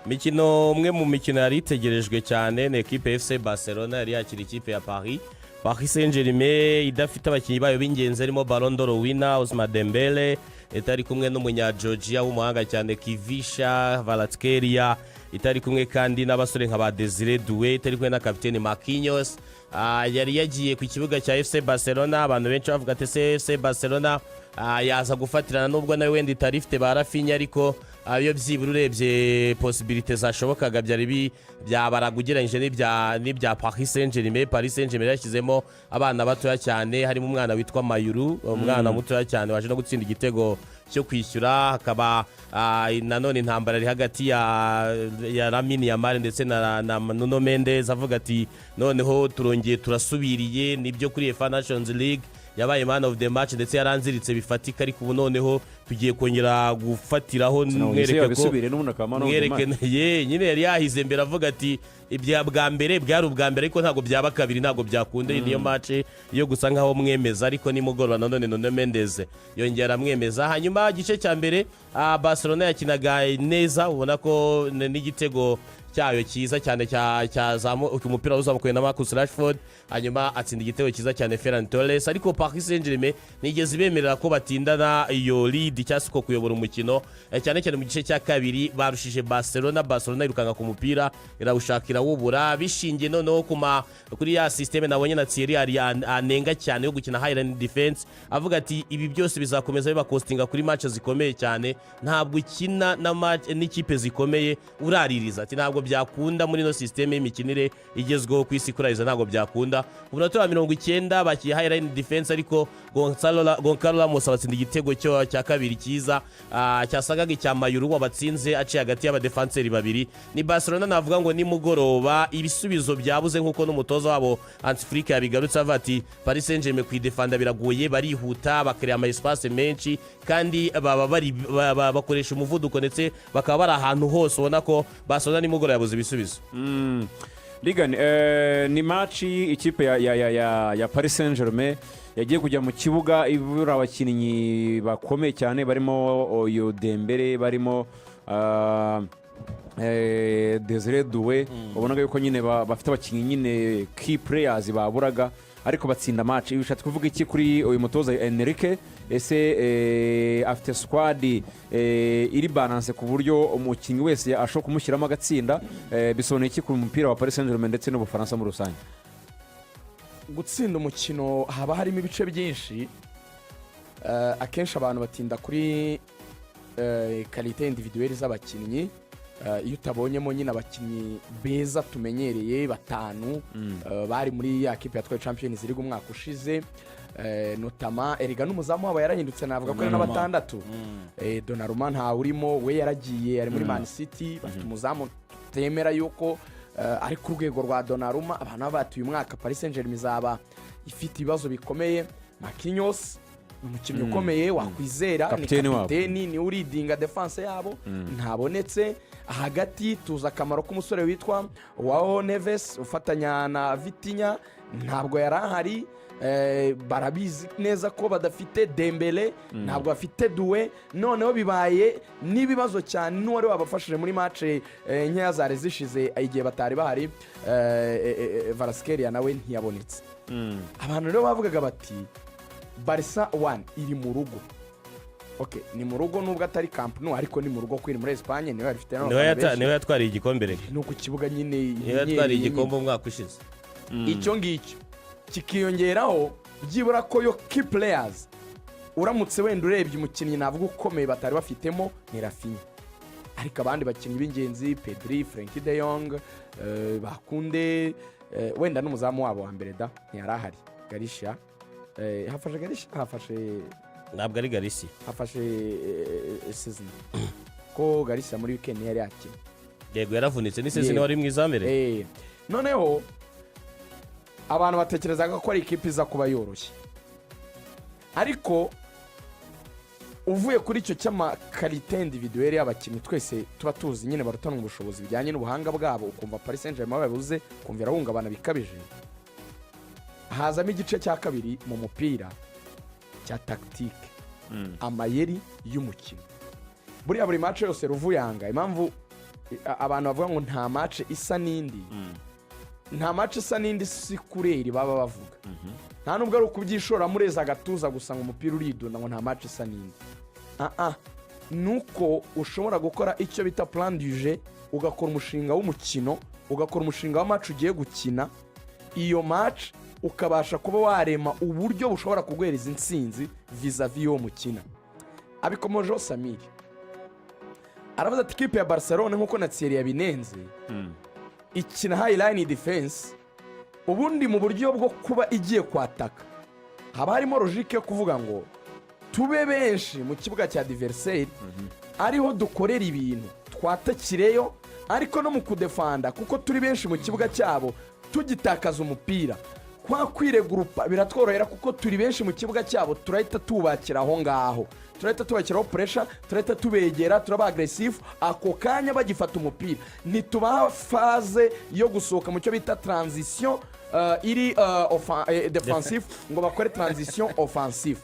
mikino umwe mu mikino yari itegerejwe cyane ni equipe FC Barcelona yari yakira ikipe ya Paris Saint-Germain idafite abakinnyi bayo b'ingenzi arimo Ballon d'Or winner Ousmane Dembele itari kumwe n'umunya Georgia w'umuhanga cyane Kivisha Kvaratskhelia itari kumwe kandi n'abasore nka ba Desire Doué itari kumwe na kapiteni Marquinhos. Yari yagiye ku kibuga cya FC Barcelona abantu benshi bavuga ati FC Barcelona yaza gufatirana nubwo nawe wenda itari ifite ba Rafinha ariko iyo byibura urebye possibilité zashobokaga byari byabaragugeranyije n'ibya Paris Saint-Germain yashyizemo abana batoya cyane harimo umwana witwa Mayuru umwana mutoya cyane waje no gutsinda igitego cyo kwishyura hakaba nanone intambara ari hagati ya lamine YAMAL ndetse na Nuno Mendes avuga ati noneho turongeye turasubiriye nibyo kuri UEFA Nations League yabaye man of the match ndetse yaranziritse bifatika ariko ubu noneho tugiye kongera gufatiraho mwereke nyine yari yahize mbere avuga ati ibya bwa mbere bwari ubwa mbere ariko ntago byaba kabiri ntago byakunda niyo match yo gusa nkaho mwemeza ariko nimugoroba nanone Nuno Mendes yongera mwemeza hanyuma igice cya mbere Barcelona yakinaga neza ubona ko n'igitego cyayo cyiza cyane cyazamu umupira uzamukuye na Makosa hanyuma atsinda igitego cyiza cyane Ferran Torres ariko Paris Saint-Germain nigeze bemerera ko batindana iyo lead cyasiko kuyobora umukino cyane cyane mu gice cya kabiri barushije Barcelona irukanga ku mupira irawushakira wubura bishingiye noneho kuri ya systeme nabonye na Thierry ari anenga cyane yo gukina high line defense avuga ati ibi byose bizakomeza bibakostinga kuri match zikomeye cyane ntabwo ikina na match n'ikipe zikomeye uraririza ati ntabwo byakunda muri no systeme y'imikinire igezweho ku isi kurariza ntabwo byakunda umunota wa 90 bakiye high line defense ariko Gonçalo Ramos abatsinda igitego cya kabiri cyiza cyasagaga icya Mayuru wabatsinze aciye hagati y'abadefenseri babiri ni Barcelona navuga ngo ni mugoroba ibisubizo byabuze nkuko n'umutoza wabo Antifrika yabigarutse avati Paris Saint-Germain kwidefanda biragoye barihuta bakreya ama espace menshi kandi bakoresha umuvuduko ndetse bakaba bari ahantu hose ubona ko Barcelona ni mugoroba yabuze ibisubizo. Ligani ni match ikipe ya Paris Saint-Germain yagiye kujya mu kibuga ibura abakinnyi bakomeye cyane barimo Oyo Dembele barimo Desire Doué ubonaga yuko nyine bafite abakinnyi nyine key players baburaga ariko batsinda match bishatse kuvuga iki kuri uyu mutoza Enrique ese afite squad iri balance ku buryo umukinnyi wese ashobora kumushyiramo agatsinda bisobanuye iki ku mupira wa Paris Saint-Germain ndetse n'Ubufaransa muri rusange gutsinda umukino haba harimo ibice byinshi akenshi abantu batinda kuri qualité individuelle z'abakinnyi iyo utabonyemo nyine abakinnyi beza tumenyereye batanu bari muri ya kipe yatwaye Champions League umwaka ushize notama eriga n'umuzamu wabo yarahindutse navuga ko ari na batandatu Donnarumma nta urimo we yaragiye ari muri Man City bafite umuzamu temera yuko ari ku rwego rwa Donnarumma abantu batuye umwaka Paris Saint-Germain zaba ifite ibibazo bikomeye Marquinhos umukinnyi ukomeye wakwizera ni kapiteni ni uridinga defense yabo ntabonetse hagati tuza akamaro k'umusore witwa Joao Neves ufatanya na Vitinha ntabwo yarahari barabizi neza ko badafite Dembele ntabwo bafite Doué noneho bibaye n'ibibazo cyane n'uwari wabafashije muri match nkeya zari zishize igihe batari bahari Kvaratskhelia nawe ntiyabonetse abantu rero bavugaga bati Barca 1 iri mu rugo okay ni mu rugo nubwo atari Camp Nou ariko ni mu rugo kwiri muri Espagne niwe yarifite niwe yatwariye igikombe rero no ku kibuga nyine niwe yatwariye igikombe umwaka ushize icyo ngicyo kikiyongeraho byibura ko yo key players uramutse wenda urebye umukinnyi navuga ukomeye batari bafitemo ni Rafinha ariko abandi bakinnyi b'ingenzi Pedri Frenkie de Jong bakunde wenda n'umuzamu wabo wa mbere da ntiyarahari Garcia hafashe Garcia hafashe ntabwo ari Garcia hafashe season ko Garcia muri weekend yari yakina yego yaravunitse ni season wari mwizamere noneho abantu batekerezaga ko ari ikipe iza kuba yoroshye ariko uvuye kuri icyo cy'amakarite individuelle y'abakinnyi twese tuba tuzi nyine barutana ubushobozi bijyanye n'ubuhanga bwabo ukumva Paris Saint-Germain babuze kumvira ahungabana bikabije hazamo igice cya kabiri mu mupira cya tactique amayeri y'umukino buriya buri match yose ruvuyanga impamvu abantu bavuga ngo nta match isa n'indi nta match isa n'indi si kureri baba bavuga nta nubwo ari ukubyishora mureza agatuza gusa ngo umupira uridunda ngo nta match isa n'indi nuko ushobora gukora icyo bita plan du jeu ugakora umushinga w'umukino ugakora umushinga wa match ugiye gukina iyo match ukabasha kuba warema uburyo bushobora kuguhereza intsinzi vis-a-vis y'uwo mukina abikomojeho Samir aravuze ati ikipe ya Barcelona nk'uko na Thierry yabinenze ikina high line defense ubundi mu buryo bwo kuba igiye kwataka haba harimo logique yo kuvuga ngo tube benshi mu kibuga cya adversaire ariho dukorera ibintu twatakireyo ariko no mu kudefanda kuko turi benshi mu kibuga cyabo tugitakaza umupira kwa kwiregurupa biratworohera kuko turi benshi mu kibuga cyabo turahita tubakira aho ngaho turahita tubakiraho pressure turahita tubegera turaba aggressive ako kanya bagifata umupira ntitubaha phase yo gusohoka mu cyo bita transition iri defensive ngo bakore transition offensive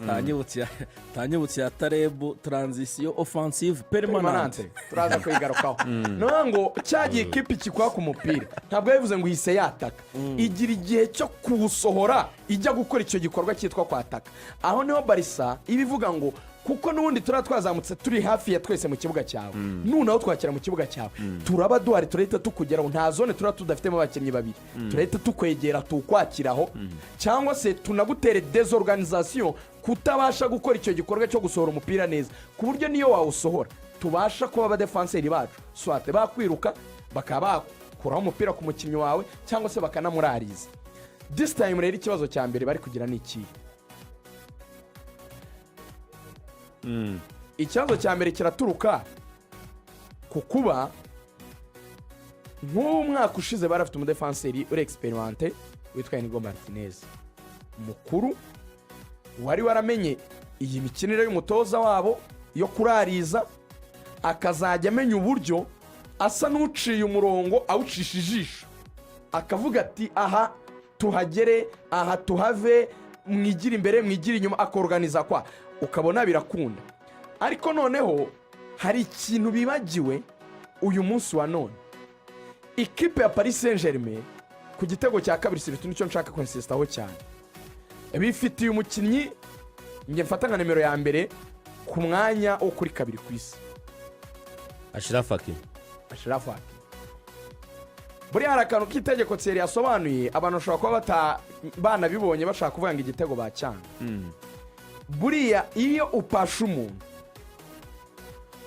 tanyibutse ya tarebu transition offensive permanente turaza kwigarukaho no ngo cyagiye ikipe kikwa ku mupira ntabwo bivuze ngo hise yataka igira igihe cyo kuwusohora ijya gukora icyo gikorwa cyitwa kwataka aho niho Barca ibivuga ngo kuko n'ubundi twazamutse turi hafi ya twese mu kibuga cyawe nunaho twakira mu kibuga cyawe turaba duhari turahita tukugeraho nta zone tudafitemo abakinnyi babiri turahita tukwegera tukwakiraho cyangwa se tunagutere desorganisation kutabasha gukora icyo gikorwa cyo gusohora umupira neza ku buryo niyo wawusohora tubasha kuba abadefenseri bacu swate bakwiruka bakaba bakuraho umupira ku mukinnyi wawe cyangwa se bakanamurariza this time rero ikibazo cya mbere bari kugira ni iki ikibazo cya mbere kiraturuka ku kuba nk'umwaka ushize barafite umudefenseri uri experimente witwa Inigo Martinez mukuru wari waramenye iyi mikinire y'umutoza wabo yo kurariza akazajya amenya uburyo asa n'uciye umurongo awucisha ijisho akavuga ati aha tuhagere aha tuhave mwigira imbere mwigira inyuma akorganiza kwa ukabona birakunda ariko noneho hari ikintu bibagiwe uyu munsi wa none ikipe ya Paris Saint-Germain ku gitego cya kabiri siritu nicyo nshaka konsistaho cyane bifitiye umukinnyi nge mfata nka nimero ya mbere ku mwanya wo kuri kabiri ku isi Ashraf Hakimi buri hari akantu k'itegeko Thierry yasobanuye abantu bashobora kuba banabibonye bashaka kuvuga ngo igitego bacyanga buriya iyo upasha umuntu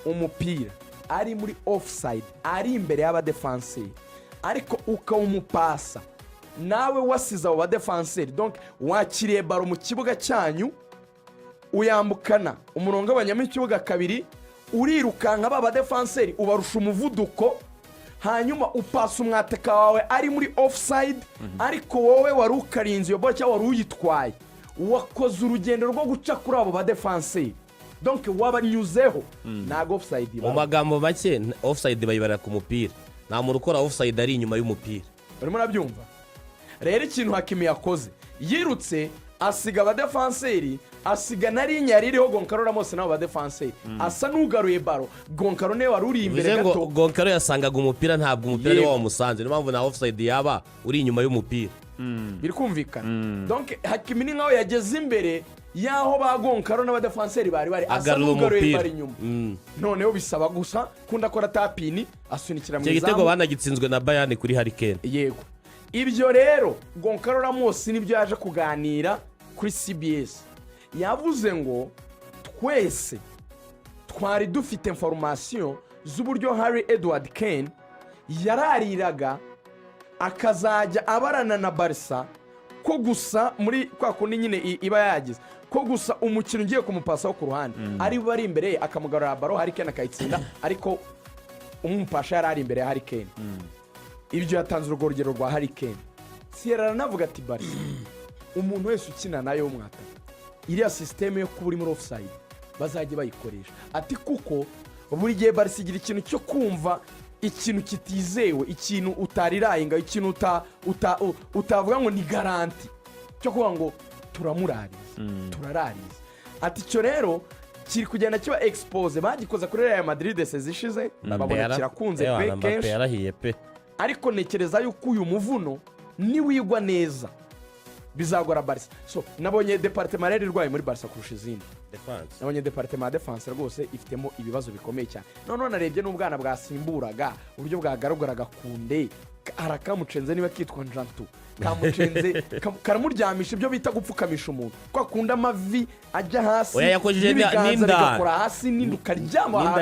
umupira ari muri offside ari imbere y'abadefenseri ariko ukawumupasa nawe wasize abo badefenseri donc wakiriye baro mu kibuga cyanyu uyambukana umurongo w'abanyama ikibuga kabiri urirukanka ba badefenseri ubarusha umuvuduko hanyuma upasa umwateka wawe ari muri offside ariko wowe wari ukarinze iyo bola cyangwa wari uyitwaye wakoze urugendo rwo guca kuri abo badefenseri donc wabanyuzeho ntago offside mu magambo make offside bayibarira ku mupira nta muntu ukora offside ari inyuma y'umupira urimo urabyumva rero ikintu Hakimi yakoze yirutse asiga abadefenseri asiga na linya yari iriho Goncalo Ramos n'abo badefenseri asa n'ugaruye baro Goncalo ne wari uri imbere gato Goncalo yasangaga umupira ntabwo umupira ni wa musanze niyo mpamvu na offside yaba uri inyuma y'umupira biri kumvikana donc Hakimi ni nkaho yageze imbere yaho ba Goncalo n'abadefenseri bari asa n'ugaruye bari inyuma noneho bisaba gusa kunda kora tapini asunikira mu izamu igitego banagitsinzwe na Bayern kuri Harikane yego ibyo rero Goncalo Ramos nibyo yaje kuganira kuri CBS yavuze ngo twese twari dufite information z'uburyo Harry Edward Kane yarariraga akazajya abarana na Barca ko gusa muri kwa kundi nyine iba yagize ko gusa umukino ugiye kumupasa ku ruhande ari bari imbere ye akamugarura baro Harikane akayitsinda ariko umupasha yari ari imbere ya Harikane ibyo yatanze urugero rwa Harikane Sierra navuga ati Barca umuntu wese ukina nayo umwata iriya systeme yo kuba uri muri offside bazajye bayikoresha ati kuko buri gihe Barca igira ikintu cyo kumva ikintu kitizewe ikintu utarirayinga ikintu utavuga ngo ni garanti cyo kuvuga ngo turamurariza turarariza ati cyo rero kiri kugenda kiba expose bagikoze kuri Real Madrid zishize babona kirakunze pe kenshi yarahiye pe ariko nekereza yuko uyu muvuno niwigwa neza bizagora Barca. So nabonye departement rero irwaye muri Barca kurusha izindi. Nabonye departement ya defense rwose ifitemo ibibazo bikomeye cyane. None narebye n'ubwana bwasimburaga uburyo bwagaragaraga kunde arakamucenze niba kitwa Njantu kamucenze karamuryamisha ibyo bita gupfukamisha umuntu kwa kunda amavi ajya hasi oya yakojeje n'inda hasi n'induka ryama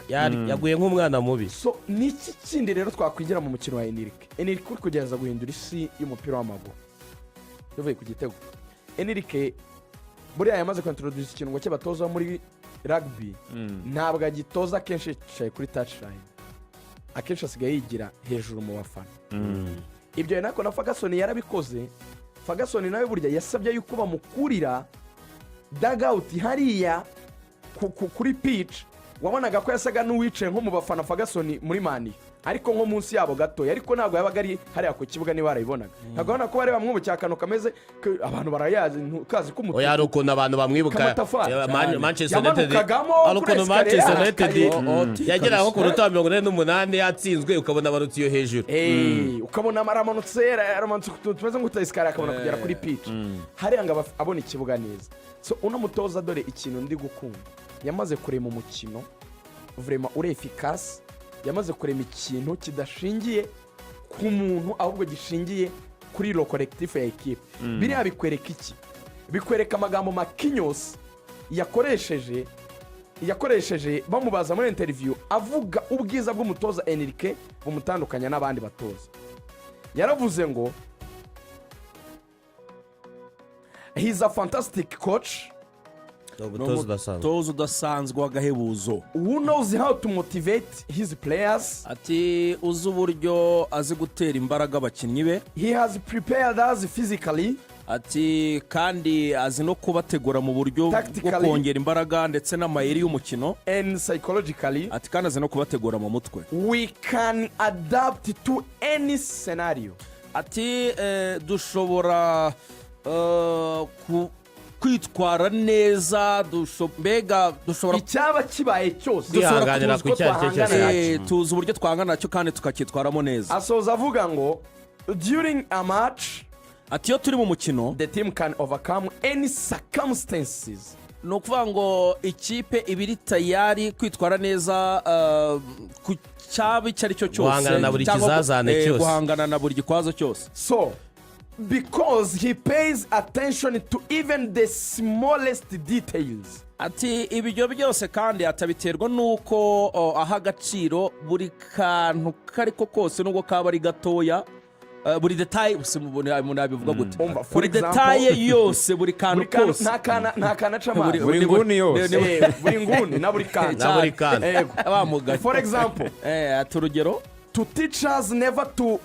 yaguye nk'umwana mubi. So niki kindi rero twakwigira mu mukino wa Enrique uri kugereza guhindura isi y'umupira w'amaguru tuvuye ku gitego. Enrique buriya yamaze kwintroduce ikintu ngo cy'abatoza muri rugby ntabwo agitoza kenshi cyaye kuri touchline akenshi asigaye yigira hejuru mu bafana. Ibyo nako na Ferguson yarabikoze. Ferguson nawe burya yasabye yuko bamukurira dugout hariya kuri pitch wabonaga ko yasaga n'uwicaye nko mu bafana Ferguson muri mani ariko nko munsi yabo gato ariko ntabwo yabaga ari hariya ku kibuga niba barayibonaga ntabwo ubona ko bari bamwubukiye akantu kameze abantu barayazi kazi k'umutuku oya ari ukuntu abantu bamwibuka Manchester United ariko Manchester United yagera nko ku ruta 48 yatsinzwe ukabona barutiyo hejuru ukabona aramanutse tumeze nk'utayisikara akabona kugera kuri pitch hariya ngo abona ikibuga neza. So uno mutoza dore ikintu ndi gukunda yamaze kurema umukino vraiment uri efficace yamaze kurema ikintu kidashingiye ku muntu ahubwo gishingiye kuri lo collectif ya equipe. Biriya bikwereka iki? Bikwereka amagambo makinyos yakoresheje bamubaza muri interview avuga ubwiza bw'umutoza Enrique bumutandukanya n'abandi batoza. Yaravuze ngo he's a fantastic coach. Umutoza udasanzwe w'agahebuzo who knows how to motivate his players. ati uzi uburyo azi gutera imbaraga abakinnyi be. He has prepared us physically. Ati kandi azi no kubategura mu buryo bwo kongera imbaraga ndetse n'amayeri y'umukino. And psychologically. Ati kandi azi no kubategura mu mutwe. We can adapt to any scenario. Ati dushobora kwitwara neza mbega dushobora icyaba kibaye cyose kwihanganira ku cyari tuzi uburyo twangana nacyo kandi tukakitwaramo neza. Asoza avuga ngo during a match ati iyo turi mu mukino the team can overcome any circumstances. ni ukuvuga ngo ikipe ibiri tayari kwitwara neza ku cyaba icyo ari cyo cyose guhangana na buri kizazane cyose guhangana na buri gikwazo cyose. So because he pays attention to even the smallest details. Ati ibyo byose kandi atabiterwa nuko aha agaciro buri kantu kariko kose nubwo kaba ari gatoya buri detail umuntu abivuga gute buri detail yose buri kantu kose nta kana chama buri nguni yose buri nguni na buri kana for example aturugero to teach us never to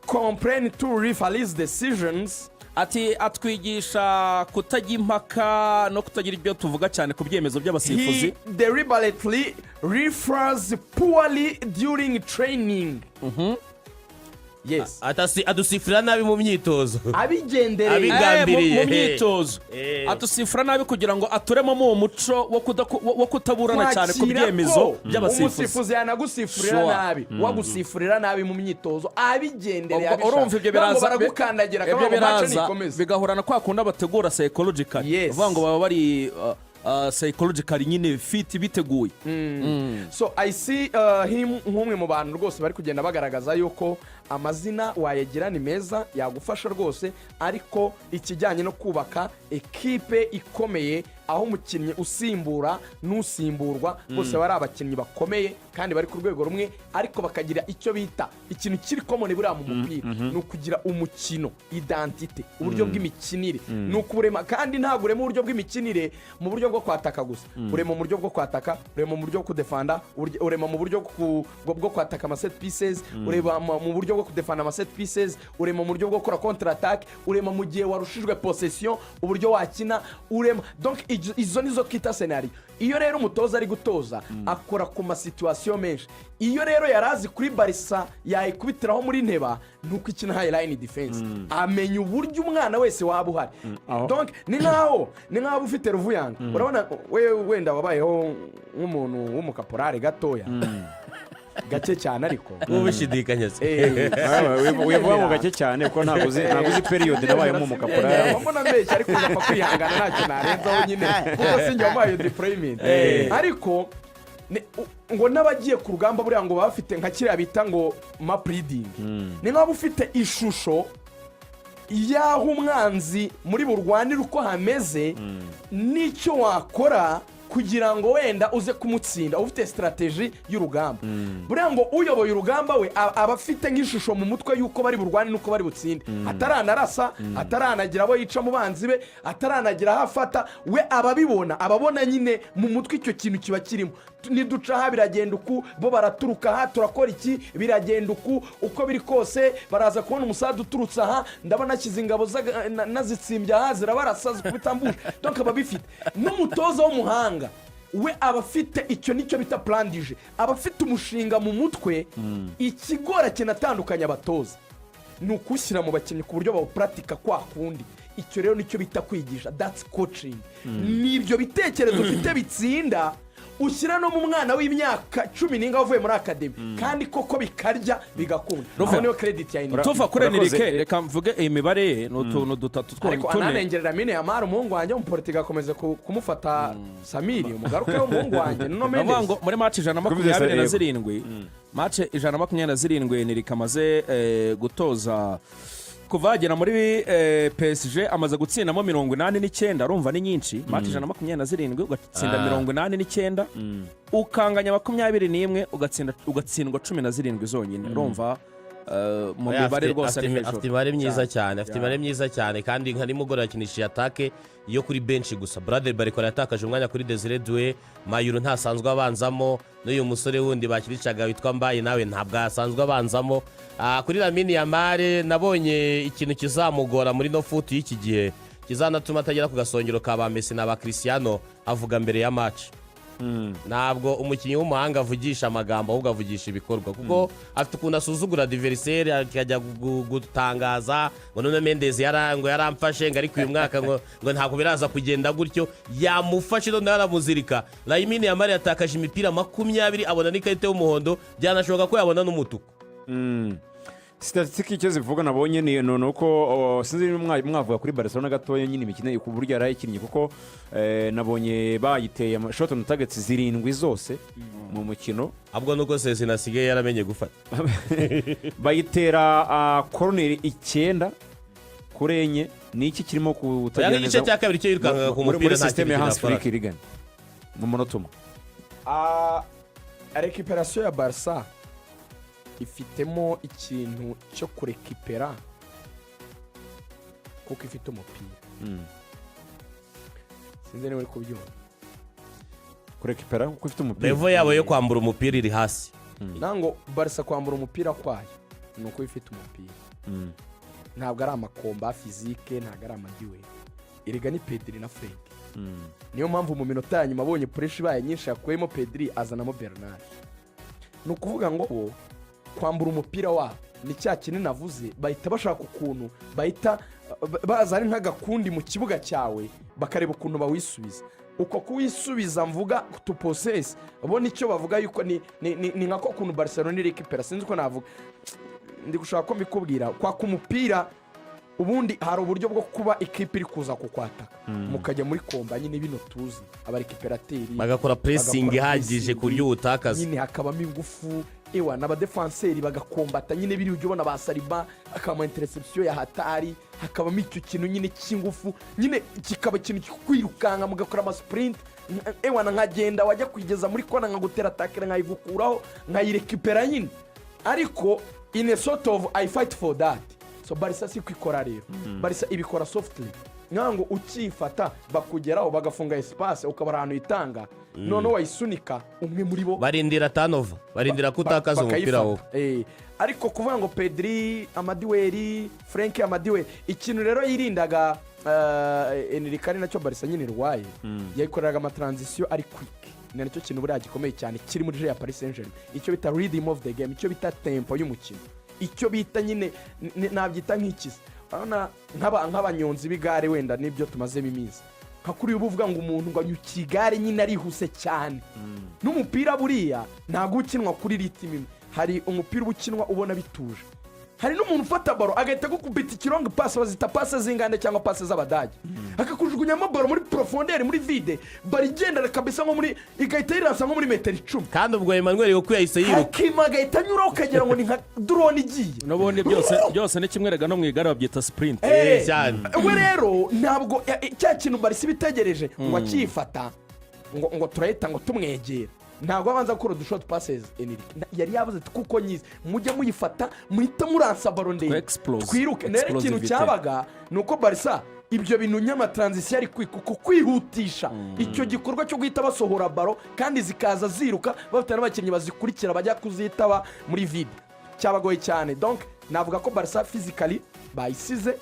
complain to referees decisions. Ati atwigisha kutajya impaka no kutagira ibyo tuvuga cyane ku byemezo by'abasifuzi. He deliberately refers poorly during training. Yes. Adusifira nabi mu myitozo abigendereye mu myitozo adusifira nabi kugira ngo aturemo mu muco wo kutaburana cyane ku byemezo by'abasifuzi. Umusifuzi yanagusifurira nabi wagusifurira nabi mu myitozo abigendereye urumva ibyo biraza baragukandagira kabamo match nikomeza bigahurana kwa kundi bategura psychologically bavuga ngo baba bari psychologically nyine fit biteguye. So I see him nk'umwe mu bantu rwose bari kugenda bagaragaza yuko amazina wayegira ni meza yagufasha rwose ariko ikijyanye no kubaka ekipe ikomeye aho umukinnyi usimbura n'usimburwa bose bari abakinnyi bakomeye kandi bari ku rwego rumwe ariko bakagira icyo bita ikintu kiri common buriya mu mupira ni ukugira umukino identity uburyo bw'imikinire ni ukurema kandi ntabwo urema uburyo bw'imikinire mu buryo bwo kwataka gusa urema mu buryo bwo kwataka urema mu buryo bwo kudefanda urema mu buryo bwo kwataka ama set pieces urema mu buryo bwo kudefanda ama set pieces urema mu buryo bwo gukora counter attack urema mu gihe warushijwe possession uburyo uburyo wakina urema donc izo nizo kita scenario. Iyo rero umutoza ari gutoza akora ku masituwasiyo menshi. Iyo rero yarazi kuri Barca yayikubitiraho muri nteba nuko ikina high line defense amenya uburyo umwana wese waba uhari. Donc ni nkaho ufite Ruvuyanga urabona wenda wabayeho nk'umuntu w'umukaporari gatoya gake cyane ariko ubishidikanya wivuga ngo gake cyane kuko ntabwo uzi period nabayemo umukaporari mbona mbeshya ariko ndapfa kwihangana ntacyo narenzaho nyine kuko sinjya wabaye deployment ariko ngo n'abagiye ku rugamba buriya ngo bafite nka kiriya bita ngo map reading ni nk'abo ufite ishusho y'aho umwanzi muri burwanire uko hameze n'icyo wakora kugira ngo wenda uze kumutsinda ufite strategy y'urugamba. Buriya ngo uyoboye urugamba we aba afite nk'ishusho mu mutwe y'uko bari burwane n'uko bari butsinde, ataranarasa ataranagira abo yica mu banzi be, ataranagira aho afata, we ababibona ababona nyine mu mutwe icyo kintu kiba kirimo. Niduca aha biragenda uku, bo baraturuka aha turakora iki, biragenda uko biri kose, baraza kubona umusada uturutse aha, ndabona akiza ingabo nazitsimbye aha zirabarasa zikubitambuje. Donc aba bifite n'umutoza w'umuhanga we aba afite icyo nicyo bita plan dije, aba afite umushinga mu mutwe. Ikigora kinatandukanya abatoza ni ukushyira mu bakinnyi ku buryo bawuparatika kwa kundi. Icyo rero nicyo bita kwigisha, that's coaching. Nibyo bitekerezo ufite bitsinda ushyira no mu mwana w'imyaka 10 ninga wavuye muri academy kandi koko bikarya bigakunda. Aho niyo credit ya indi tuva kuri nirike. Reka mvuge imibare n'utuntu dutatu ariko ananengera lamine YAMAL umuhungu wanjye mu politika akomeza kumufata Samiri umugaruke w'umuhungu wanjye no Mendes muri match 127 match 127 nirike amaze gutoza kuvagera muri PSG amaze gutsindamo 89 urumva ni nyinshi. Match 127 ugatsinda 89 ukanganya 21 ugatsindwa 17 zonyine urumva mu mibare rwose ari hejuru. Afite imibare myiza cyane, afite imibare myiza cyane kandi nka nimugora yakinishije atake yo kuri bench gusa. Brother Barca yatakaje umwanya kuri Desire Doué, Mayuru ntasanzwe abanzamo, n'uyu musore wundi bakiricaga witwa Mbaye nawe ntabwo asanzwe abanzamo. Kuri Lamine YAMAL nabonye ikintu kizamugora muri no foot y'iki gihe kizanatuma atagera ku gasongero ka ba Messi na ba Cristiano avuga mbere ya match. Ntabwo umukinnyi w'umuhanga avugisha amagambo ahubwo avugisha ibikorwa kuko afite ukuntu asuzugura adversaire akajya gutangaza ngo none Mendes yaramfashe ngo ariko uyu mwaka ngo ntabwo biraza kugenda gutyo, yamufashe none yaramuzirika. Lamine YAMAL yatakaje imipira 20 abona n'ikarita y'umuhondo, byanashoboka ko yabona n'umutuku. Statistique icyo zivuga nabonye ni nuko sinzi mwavuga kuri Barcelona gatoya nyine imikino ku buryo yarayikinnye kuko nabonye bayiteye shot on targets 7 zose mu mukino. Abwo nuko sese nasigaye yaramenye gufata bayitera corner 9 kurenye niki kirimo kutagira neza. Igice cya kabiri cyo yirukanga ku mupira nta system ya Hans Flick Ligan mu munota umwe. Recuperation ya Barca ifitemo ikintu cyo kurekipera kuko ifite umupira. Sinzi niba uri kubyumva kurekipera kuko ifite umupira. Levo yabo yo kwambura umupira iri hasi. Nango Barca kwambura umupira kwayo nuko ifite umupira. Ntabwo ari amakomba physique, ntabwo ari amadiwe. Iriga ni Pedri na Frank. Niyo mpamvu mu minota ya nyuma abonye pressure baye nyinshi yakuyemo Pedri azanamo Bernard. Nukuvuga ngo kwambura umupira wabo ni cya kinini navuze, bahita bashaka ukuntu bahita bazana nk'agakundi mu kibuga cyawe bakareba ukuntu bawisubiza. Uko kuwisubiza mvuga to possess bo nicyo bavuga yuko ni nkako kuntu Barcelona iri rekipera. Sinzi ko navuga, ndi gushaka ko mbikubwira kwa kumupira ubundi hari uburyo bwo kuba ikipe iri kuza kukwataka mukajya muri komba nyine bino tuzi abarekiperateri bagakora pressing ihagije kuri ubutakaza nyine hakabamo ingufu ewa n'abadefenseri bagakombata nyine biri ujye ubona ba Saliba akaba interception ya Hatari, hakabamo icyo kintu nyine cy'ingufu nyine kikaba ikintu kwirukanga mugakora ama sprint ewa nkagenda wajya kwigeza muri kona nkagutera attacker nkayivukuraho nkayirekipera nyine. Ariko in a sort of I fight for that. So Barca si kwikora rero. Barca ibikora softly. Ngango ukifata bakugeraho bagafunga espace ukabara ahantu itanga noneho wayisunika umwe muri bo barindira tanova barindira kutakaza umupira wowe ariko kuvuga ngo Pedri amadiweri Frank amadiweri ikintu rero yirindaga Enrique ari nacyo Barca nyine rwaye yakoreraga amatransition ari quick ni nacyo kintu buriya gikomeye cyane kiri muri ya Paris Saint-Germain icyo bita rhythm of the game icyo bita tempo y'umukino icyo bita nyine nabyita nk'ikizi urabona nk'abanyonzi b'igare wenda nibyo tumazemo iminsi nka kuri ubu uvuga ngo umuntu ngo anyukigare nyine arihuse cyane n'umupira buriya ntabwo ukinwa kuri ritimi hari umupira ubukinwa ubona bituje hari n'umuntu ufata baro agahita gukubita ikirongo pasi bazita pasi z'inganda cyangwa pasi z'abadage akakujugunyamo baro muri profondeur muri vide bari igendera kabisa nko muri igahita yiransa nko muri metero 10 kandi ubwo Emmanuel yoko yahise yiruka akima agahita anyura ukagira ngo ni nka drone igiye n'ubundi byose ni kimwe rega no mu igare babyita sprint cyane we rero ntabwo cya kintu Barca bitegereje ngo akifata ngo turahita ngo tumwegera ntabwo abanza gukora udushot passes yari yavuze kuko nyize mujye muyifata muhita muransa baro ndende twiruke nere ikintu cyabaga nuko Barca ibyo bintu nyama transition ari kuko kwihutisha icyo gikorwa cyo guhita basohora baro kandi zikaza ziruka bafite n'abakinnyi bazikurikira bajya kuzitaba muri vide cyabagoye cyane donc navuga ko Barca physically bayisize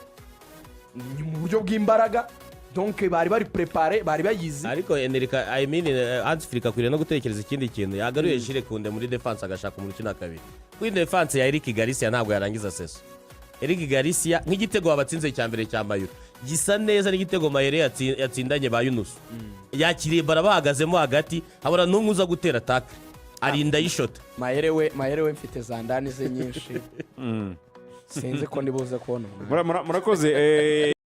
mu buryo bw'imbaraga donc bari prepare bari bayizi ariko Enrique I mean Africa akwiriye no gutekereza ikindi kintu yagaruye Jire Kunde muri defense agashaka umukino wa kabiri kuri defense ya Eric Garcia ntabwo yarangiza seso Eric Garcia nk'igitego wabatsinze cya mbere cya Mayuro gisa neza n'igitego Mayere yatsindanye ba Yunus yakiriye bara bahagazemo hagati habura n'umwe uza gutera attack arinda yishota Mayere we mfite zandani ze nyinshi sinzi ko ndibuze kubona murakoze